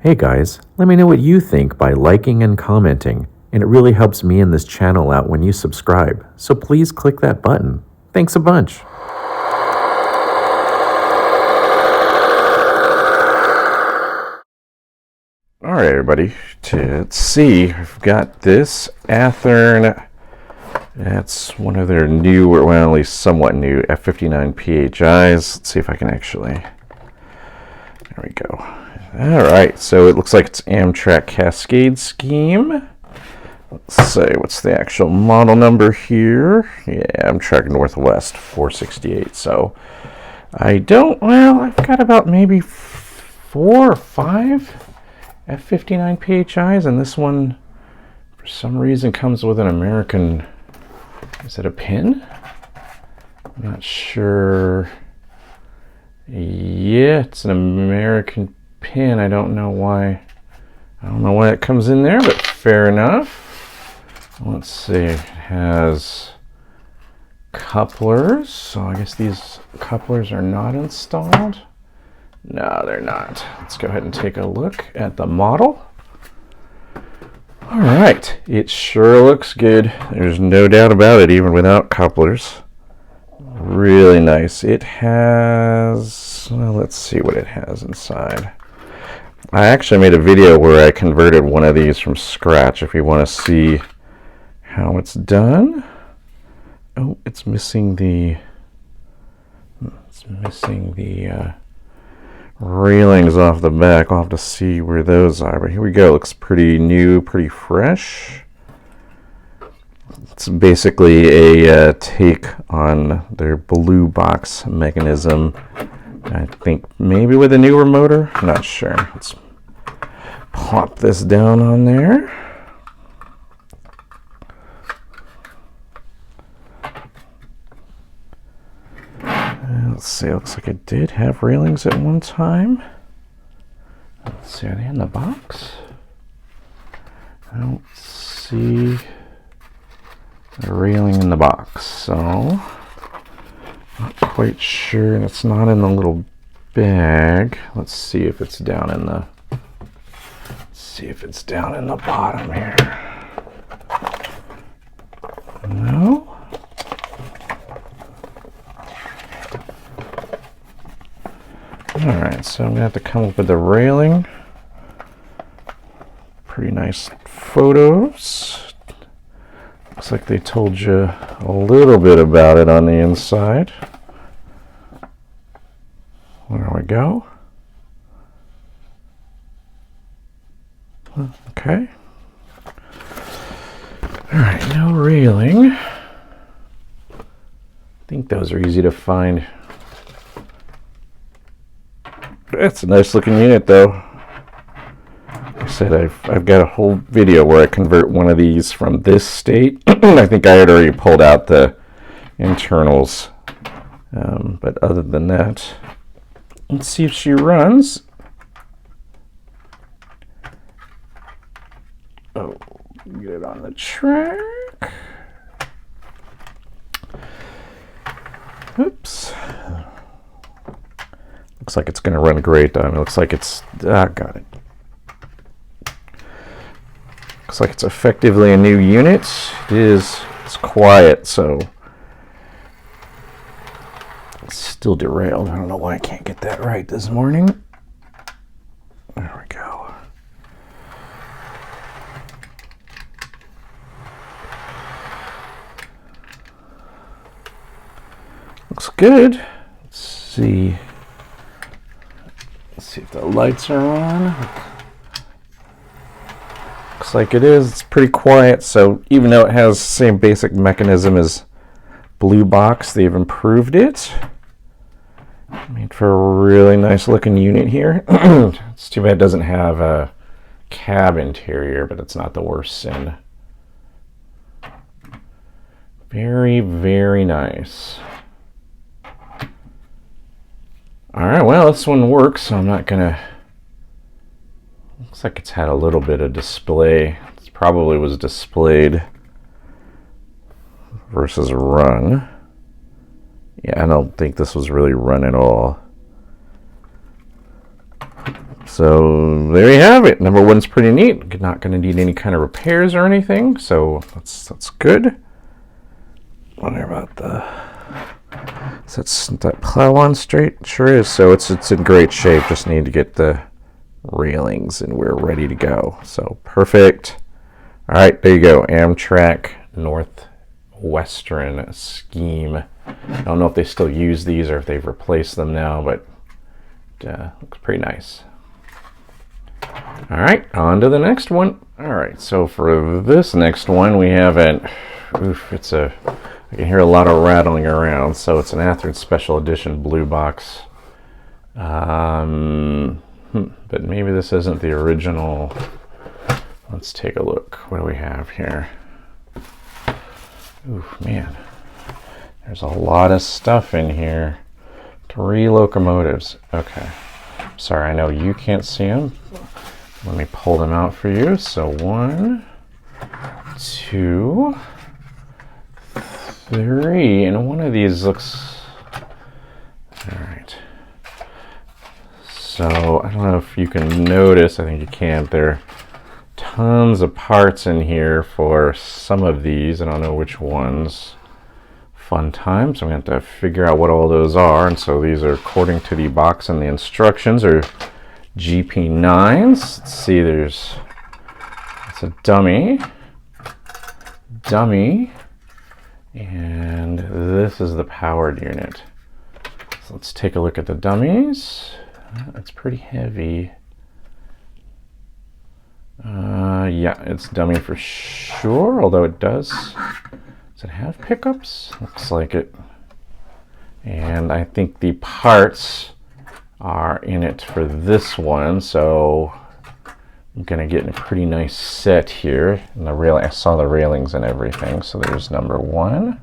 Hey guys, let me know what you think by liking and commenting, and it really helps me and this channel out when you subscribe, so please click that button. Thanks a bunch. Alright everybody, let's see, I've got this Athearn, that's one of their newer, well at least somewhat new, F59PHIs. Let's see if I can actually, there we go. Alright, so it looks like it's Amtrak Cascade scheme. Let's see, what's the actual model number here? Yeah, Amtrak Northwest 468. So I've got about maybe 4 or 5 F59PHIs, and this one for some reason comes with an American, is it a pin? I'm not sure. Yeah, it's an American pin. I don't know why it comes in there, but fair enough. Let's see, it has couplers, so I guess these couplers are not installed. No, they're not. Let's go ahead and take a look at the model. All right, it sure looks good. There's no doubt about it, even without couplers. Really nice. It has, well, let's see what it has inside. I actually made a video where I converted one of these from scratch if you want to see how it's done. Oh, it's missing the railings off the back. I'll have to see where those are, but here we go. Looks pretty new, pretty fresh. It's basically a take on their blue box mechanism. I think maybe with a newer motor. I'm not sure. Let's plop this down on there. Let's see, it looks like it did have railings at one time. Let's see, are they in the box? I don't see a railing in the box, so not quite sure, and it's not in the little bag. Let's see if it's down in the bottom here. No. Alright, so I'm gonna have to come up with the railing. Pretty nice photos. Looks like they told you a little bit about it on the inside. There we go. Okay. Alright, no railing. I think those are easy to find. That's a nice looking unit though. Like I said, I've got a whole video where I convert one of these from this state. I think I had already pulled out the internals. But other than that, let's see if she runs. Oh, get it on the track. Oops. Looks like it's going to run great though. I mean, it looks like it's, got it. Looks like it's effectively a new unit. It's quiet, so it's still derailed. I don't know why I can't get that right this morning. There we go. Looks good. Let's see. Let's see if the lights are on. Looks like it is. It's pretty quiet, so even though it has the same basic mechanism as Blue Box, they've improved it. Made for a really nice looking unit here. It's too bad it doesn't have a cab interior, but it's not the worst sin. Very, very nice. Alright, well, this one works, so I'm not gonna... Looks like it's had a little bit of display. It probably was displayed versus run. Yeah, I don't think this was really run at all. So there you have it. Number one's pretty neat. Not going to need any kind of repairs or anything, so that's good. Wonder about the. Is that plow on straight? Sure is. So it's in great shape. Just need to get the railings, and we're ready to go. So perfect. All right, there you go. Amtrak Northwestern scheme. I don't know if they still use these or if they've replaced them now, but looks pretty nice. All right, on to the next one. All right, so for this next one, we have an, I can hear a lot of rattling around, so it's an Athearn Special Edition Blue Box. But maybe this isn't the original. Let's take a look. What do we have here? Ooh, man. There's a lot of stuff in here. 3 locomotives. Okay. Sorry, I know you can't see them. Let me pull them out for you. So 1, 2, 3, and one of these looks... All right. So I don't know if you can notice. I think you can. There are tons of parts in here for some of these. I don't know which ones. Fun time. So I'm going to have to figure out what all those are. And so these are, according to the box and the instructions, are GP-9s. Let's see, it's a dummy, and this is the powered unit. So let's take a look at the dummies. It's pretty heavy. Yeah, it's dummy for sure, although it does it have pickups? Looks like it. And I think the parts are in it for this one, so I'm gonna get a pretty nice set here. And I saw the railings and everything, so there's number 1.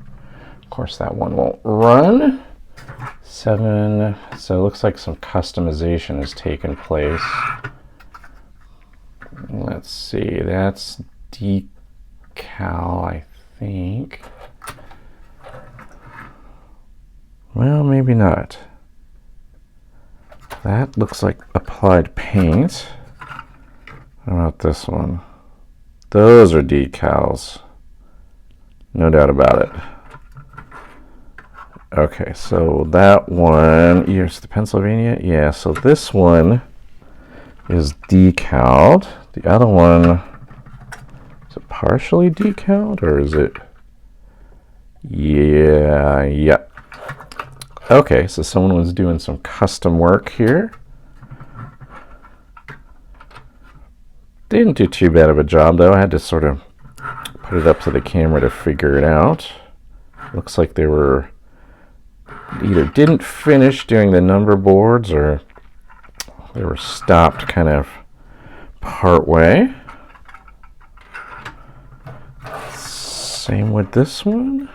Of course, that one won't run. 7, so it looks like some customization has taken place. Let's see, that's decal, I think. Well, maybe not. That looks like applied paint. How about this one? Those are decals. No doubt about it. Okay, so that one, here's the Pennsylvania. Yeah, so this one is decaled. The other one, is it partially decaled or is it? Yeah. Okay, so someone was doing some custom work here. Didn't do too bad of a job though. I had to sort of put it up to the camera to figure it out. Looks like they were either didn't finish doing the number boards or they were stopped kind of part way. Same with this one.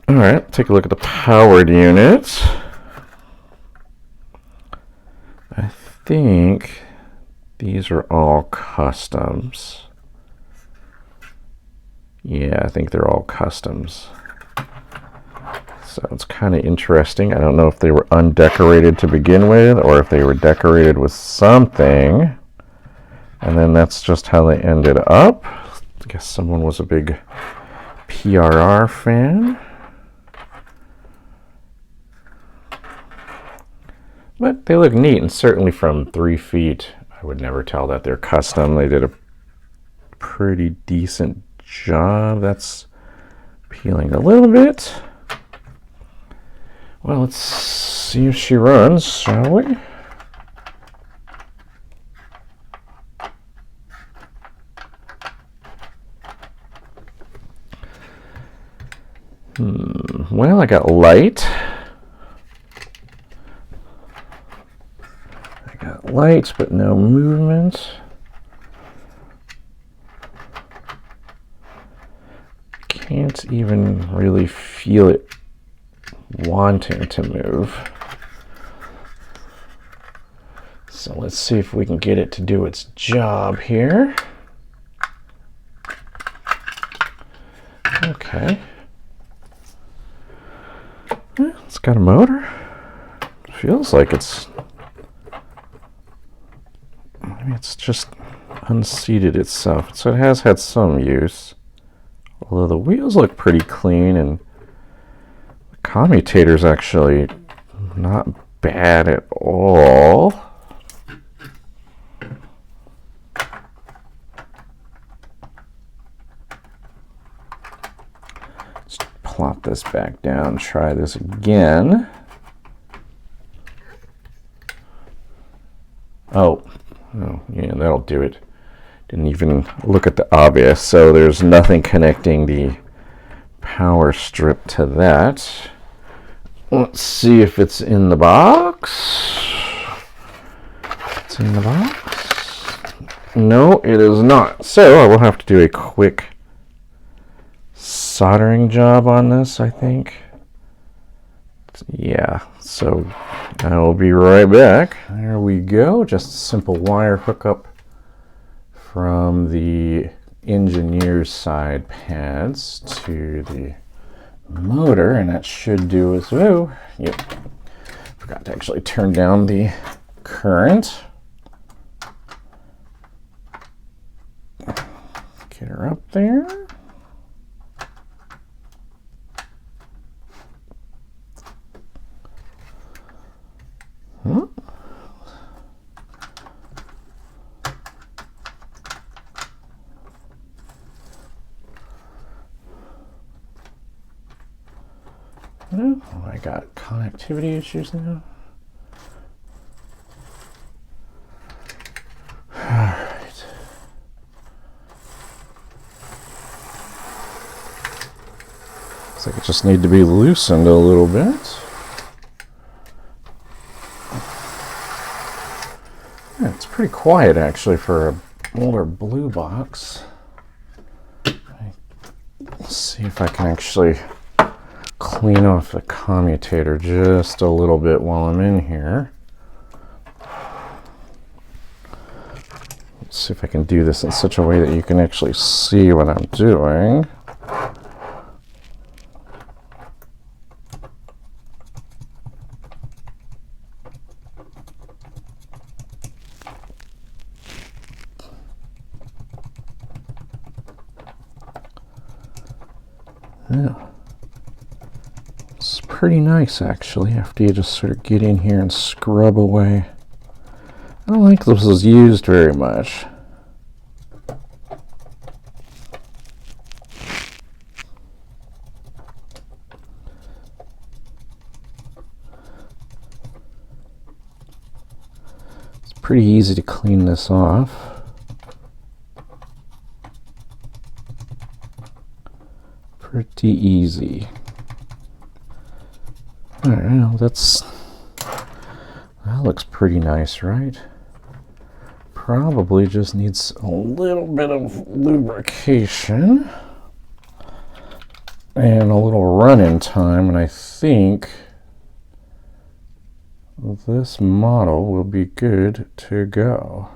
All right, take a look at the powered unit. I think these are all customs. Yeah, I think they're all customs. So it's kind of interesting. I don't know if they were undecorated to begin with or if they were decorated with something. And then that's just how they ended up. I guess someone was a big PRR fan. But they look neat, and certainly from 3 feet, I would never tell that they're custom. They did a pretty decent job. That's peeling a little bit. Well, let's see if she runs, shall we? Well, I got light. Lights, but no movement. Can't even really feel it wanting to move. So let's see if we can get it to do its job here. Okay. Well, it's got a motor. Feels like maybe it's just unseated itself. So it has had some use. Although the wheels look pretty clean, and the commutator's actually not bad at all. Let's plop this back down, try this again. Oh, yeah, that'll do it. Didn't even look at the obvious, so there's nothing connecting the power strip to that. Let's see if it's in the box. It's in the box. No, it is not. So I will have to do a quick soldering job on this, I think. Yeah, so I will be right back. There we go. Just a simple wire hookup from the engineer's side pads to the motor, and that should do as well. Yep. Forgot to actually turn down the current. Get her up there. Oh, I got connectivity issues now. All right. Looks like it just needs to be loosened a little bit. Yeah, it's pretty quiet actually for an older blue box. Let's see if I can actually clean off the commutator just a little bit while I'm in here. Let's see if I can do this in such a way that you can actually see what I'm doing. Yeah. It's pretty nice actually after you just sort of get in here and scrub away. I don't think this was used very much. It's pretty easy to clean this off. Pretty easy. All right, well, that looks pretty nice, right? Probably just needs a little bit of lubrication and a little run-in time, and I think this model will be good to go.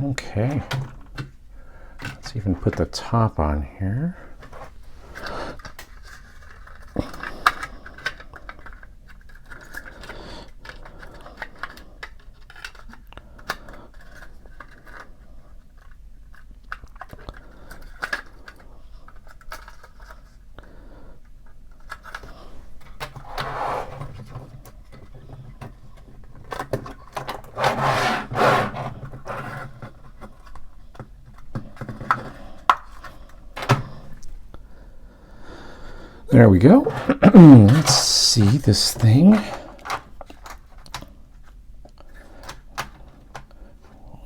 Okay, let's even put the top on here. There we go. Let's see this thing.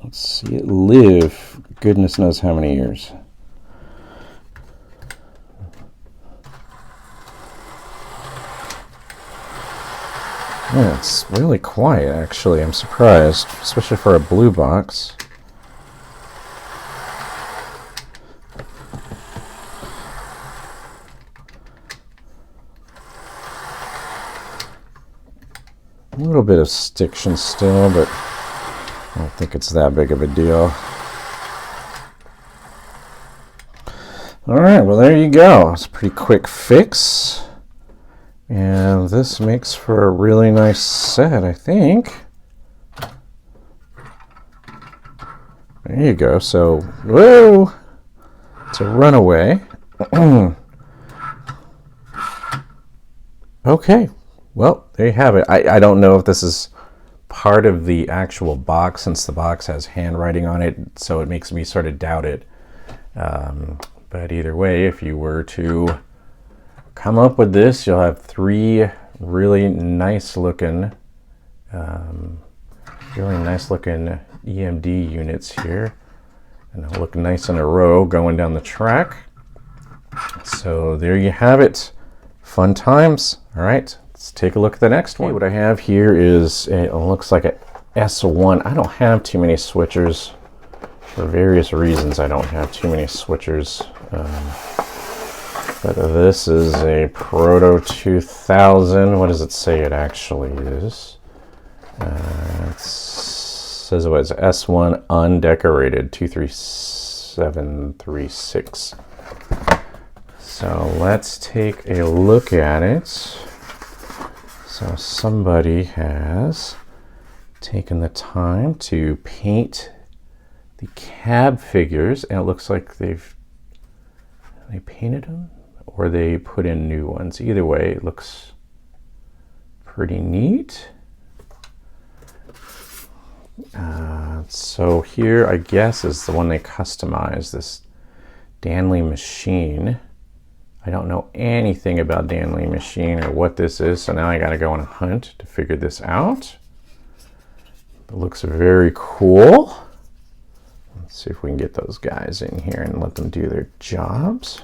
Let's see it live goodness knows how many years. Yeah, it's really quiet actually. I'm surprised, especially for a blue box. A little bit of stiction still, but I don't think it's that big of a deal. Alright, well there you go. It's a pretty quick fix. And this makes for a really nice set, I think. There you go. So, whoa! It's a runaway. Okay. Well, there you have it. I don't know if this is part of the actual box, since the box has handwriting on it, so it makes me sort of doubt it. But either way, if you were to come up with this, you'll have three really nice looking EMD units here, and they'll look nice in a row going down the track. So there you have it. Fun times. All right, let's take a look at the next one. What I have here is it looks like a S1. I don't have too many switchers for various reasons. I don't have too many switchers. But this is a Proto 2000. What does it say it actually is? It says it was S1 undecorated 23736. So let's take a look at it. So somebody has taken the time to paint the cab figures, and it looks like they painted them or they put in new ones. Either way, it looks pretty neat. So here, I guess, is the one they customized, this Danley machine. I don't know anything about Danley machine or what this is, so now I got to go on a hunt to figure this out. It looks very cool. Let's see if we can get those guys in here and let them do their jobs.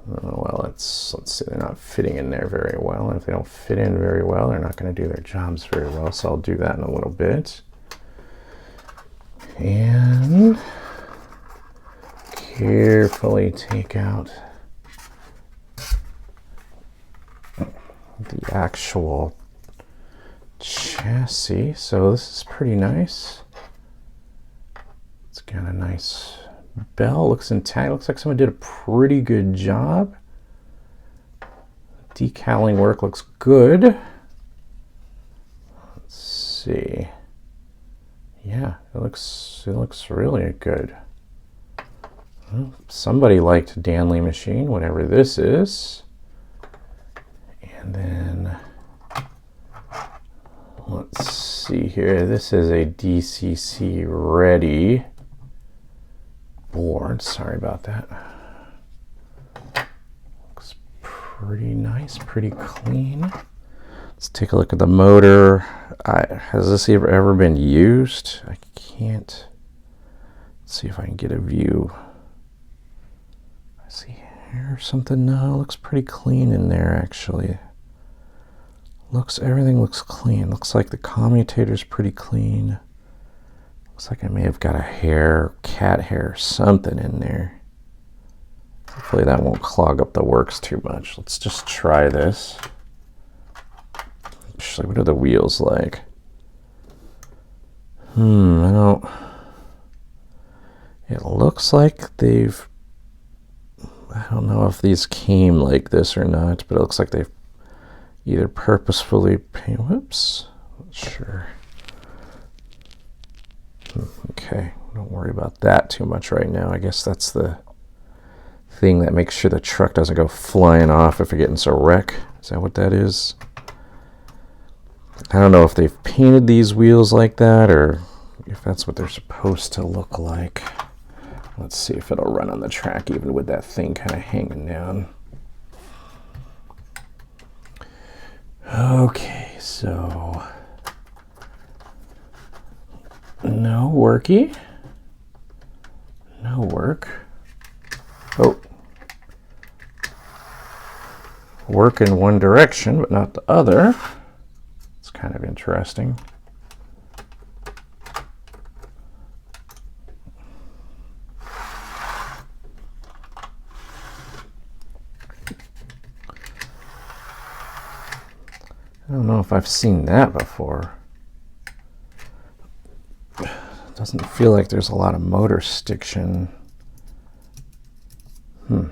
Well, let's see, they're not fitting in there very well. And if they don't fit in very well, they're not going to do their jobs very well. So I'll do that in a little bit. And carefully take out the actual chassis. So this is pretty nice. It's got a nice bell, looks intact. Looks like someone did a pretty good job. Decaling work looks good. Let's see. Yeah, it looks really good. Well, somebody liked Danley machine, whatever this is. And then let's see here. This is a DCC ready board. Sorry about that. Looks pretty nice, pretty clean. Let's take a look at the motor. Has this ever been used? I can't. Let's see if I can get a view. I see hair or something. No, it looks pretty clean in there actually. Everything looks clean. Looks like the commutator's pretty clean. Looks like I may have got a hair, cat hair, something in there. Hopefully that won't clog up the works too much. Let's just try this. Actually, what are the wheels like? I don't... It looks like they've... I don't know if these came like this or not, but it looks like they've either purposefully painted... Whoops. Not sure. Okay, don't worry about that too much right now. I guess that's the thing that makes sure the truck doesn't go flying off if it gets into a wreck. Is that what that is? I don't know if they've painted these wheels like that or if that's what they're supposed to look like. Let's see if it'll run on the track even with that thing kind of hanging down. Okay, so... No worky. No work. Oh. Work in one direction, but not the other. It's kind of interesting. I don't know if I've seen that before. Doesn't feel like there's a lot of motor stiction. So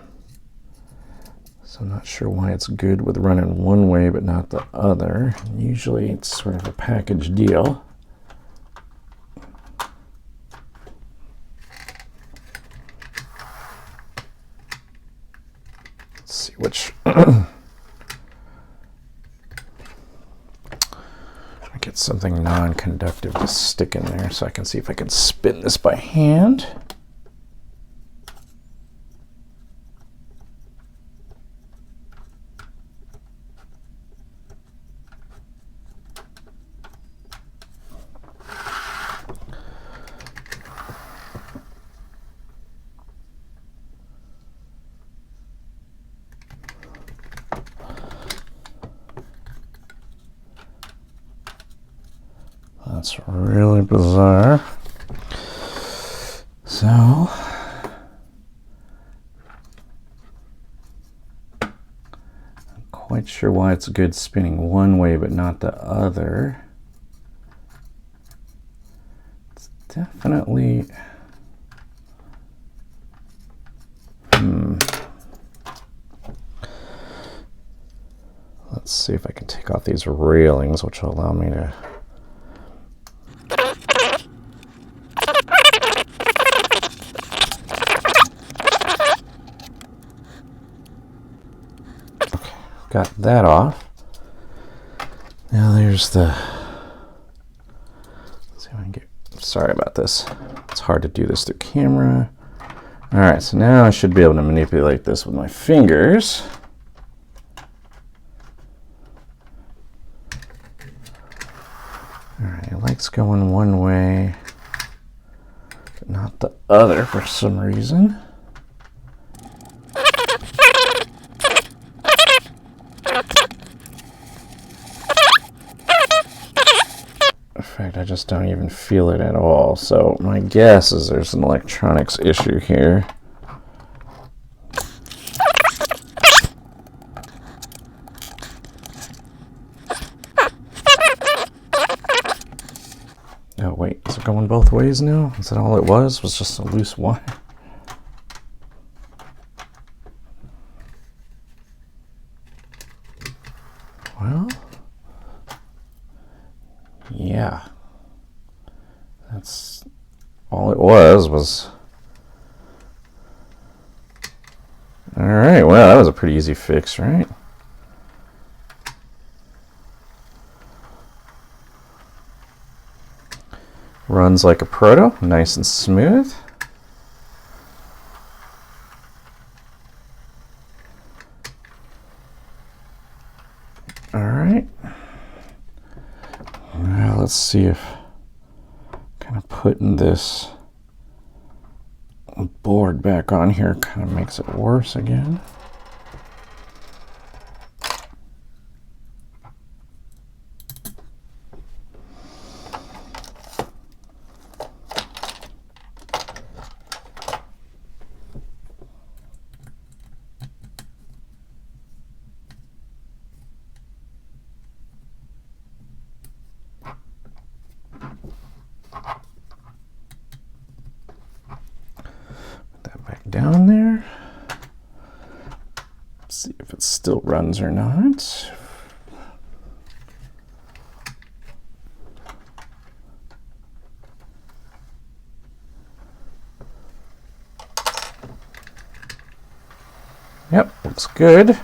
I'm not sure why it's good with running one way but not the other. Usually it's sort of a package deal. Let's see which. Get something non-conductive to stick in there so I can see if I can spin this by hand. That's really bizarre. So, I'm quite sure why it's good spinning one way but not the other. It's definitely... Let's see if I can take off these railings, which will allow me to... Got that off. Now there's the... Let's see if I can get... Sorry about this. It's hard to do this through camera. Alright, so now I should be able to manipulate this with my fingers. Alright, it likes going one way, but not the other for some reason. In fact, I just don't even feel it at all. So my guess is there's an electronics issue here. Oh wait, is it going both ways now? Is that all it was? Was just a loose wire? Well, yeah, that's all it was. All right, well, that was a pretty easy fix, right? Runs like a Proto, nice and smooth. All right. Now let's see if kind of putting this board back on here kind of makes it worse again. Down there. Let's see if it still runs or not. Yep, looks good.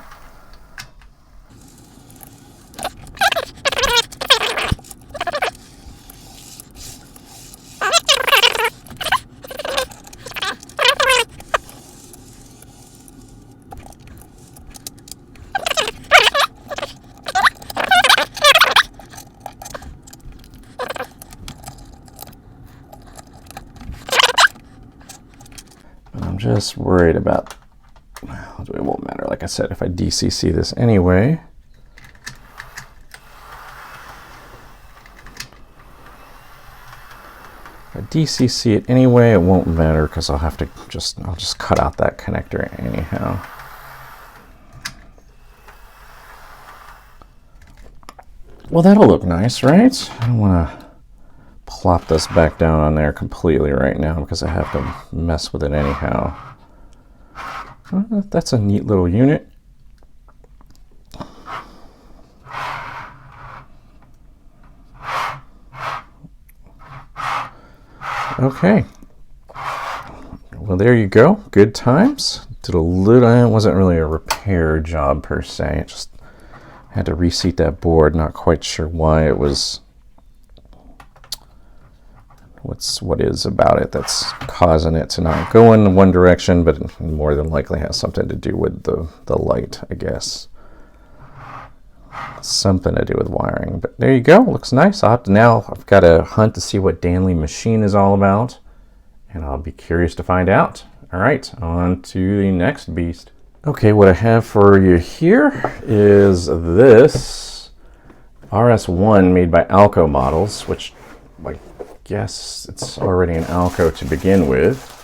Just worried about, well, it won't matter, like I said, if I DCC this anyway. If I DCC it anyway, it won't matter because I'll have to I'll just cut out that connector anyhow. Well, that'll look nice, right? I don't want to plop this back down on there completely right now because I have to mess with it anyhow. That's a neat little unit. Okay. Well, there you go. Good times. Did a little, it wasn't really a repair job per se. It just had to reseat that board. Not quite sure why it was, what is about it that's causing it to not go in one direction, but more than likely has something to do with the light, I guess. Something to do with wiring, but there you go. Looks nice. Now I've got to hunt to see what Danley machine is all about, and I'll be curious to find out. All right, on to the next beast. Okay, what I have for you here is this RS-1 made by ALCO models, which I guess it's already an ALCO to begin with.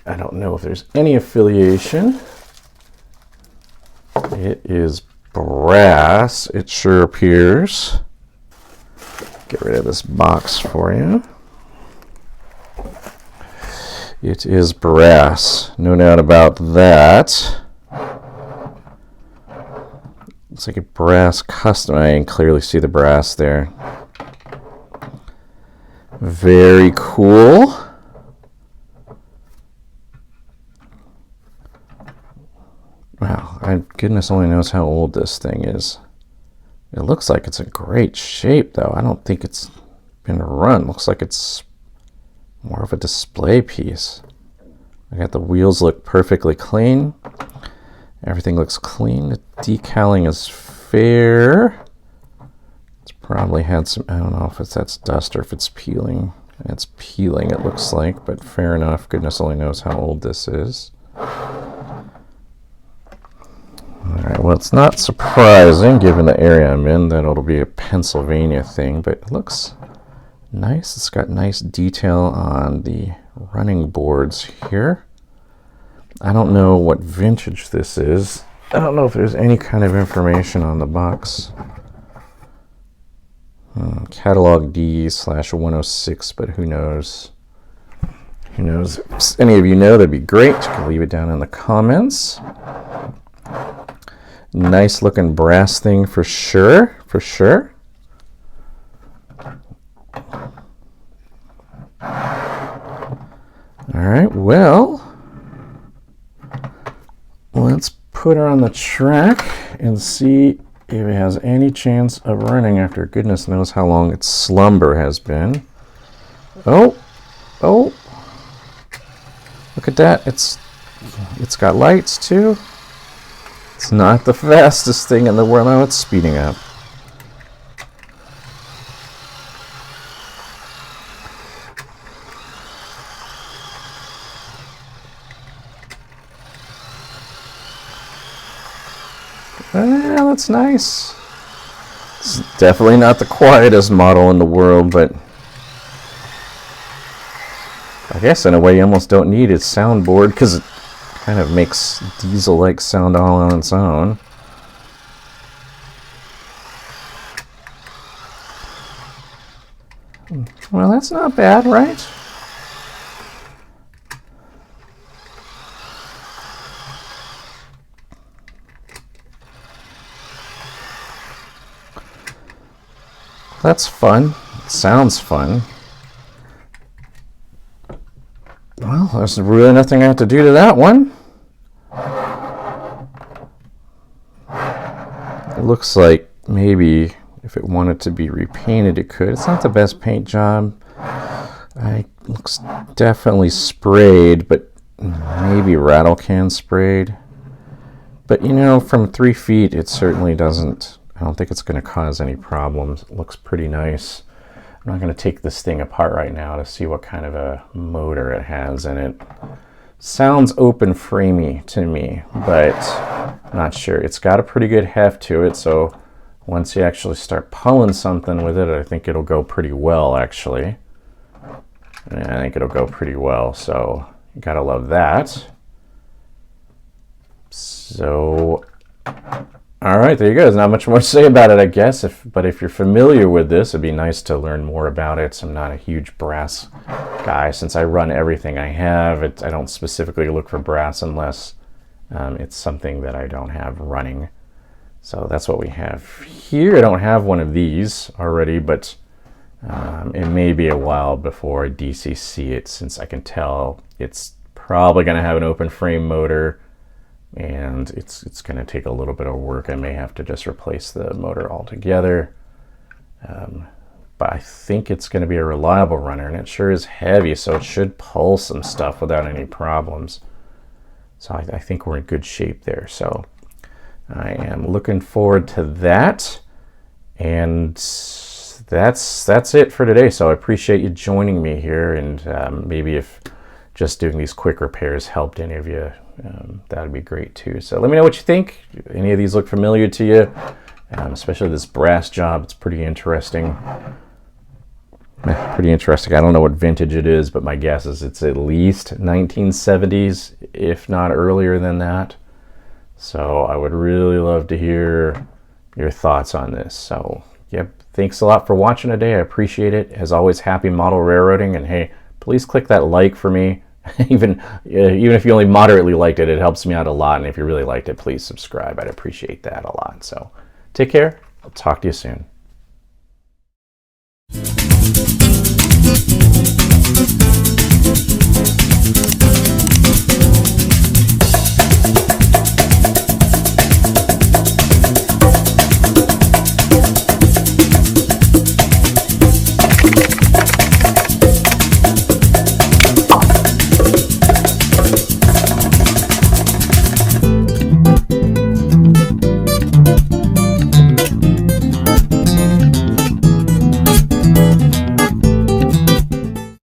I don't know if there's any affiliation. It is brass, it sure appears. Get rid of this box for you. It is brass, no doubt about that. Looks like a brass custom. I can clearly see the brass there. Very cool. Wow, goodness only knows how old this thing is. It looks like it's in great shape, though. I don't think it's been run. Looks like it's more of a display piece. I got the wheels look perfectly clean. Everything looks clean. The decaling is fair. It's probably had some, I don't know if that's dust or if it's peeling. It's peeling, it looks like, but fair enough. Goodness only knows how old this is. Alright, well, it's not surprising, given the area I'm in, that it'll be a Pennsylvania thing, but it looks nice. It's got nice detail on the running boards here. I don't know what vintage this is. I don't know if there's any kind of information on the box. Catalog D/106, but who knows? Who knows? If any of you know, that'd be great. You can leave it down in the comments. Nice looking brass thing for sure, for sure. All right, well, let's put her on the track and see if it has any chance of running after goodness knows how long its slumber has been. Oh, look at that. It's got lights too. It's not the fastest thing in the world. Now it's speeding up. Well, that's nice. It's definitely not the quietest model in the world, but I guess in a way you almost don't need its soundboard because it kind of makes diesel-like sound all on its own. Well, that's not bad, right? That's fun. It sounds fun. Well, there's really nothing I have to do to that one. It looks like maybe if it wanted to be repainted, it could. It's not the best paint job. It looks definitely sprayed, but maybe rattle can sprayed. But you know, from 3 feet, it certainly doesn't. I don't think it's going to cause any problems. It looks pretty nice. I'm not going to take this thing apart right now to see what kind of a motor it has in it. Sounds open framey to me, but I'm not sure. It's got a pretty good heft to it, so once you actually start pulling something with it, I think it'll go pretty well, actually. And I think it'll go pretty well, so you gotta love that. So, all right. right, there you go. There's not much more to say about it, I guess. But if you're familiar with this, it'd be nice to learn more about it. So I'm not a huge brass guy. Since I run everything I have, I don't specifically look for brass unless it's something that I don't have running. So that's what we have here. I don't have one of these already, but it may be a while before I DCC it, since I can tell it's probably going to have an open frame motor, and it's going to take a little bit of work. I may have to just replace the motor altogether. But I think it's going to be a reliable runner, and it sure is heavy, so it should pull some stuff without any problems. So I think we're in good shape there. So I am looking forward to that, and that's it for today. So I appreciate you joining me here, and maybe if just doing these quick repairs helped any of you, that would be great too. So let me know what you think. Any of these look familiar to you? Especially this brass job. It's pretty interesting. Pretty interesting. I don't know what vintage it is, but my guess is it's at least 1970s, if not earlier than that. So I would really love to hear your thoughts on this. So yep, thanks a lot for watching today. I appreciate it. As always, happy model railroading, and hey, please click that like for me. even if you only moderately liked it, it helps me out a lot. And if you really liked it, please subscribe. I'd appreciate that a lot. So take care. I'll talk to you soon.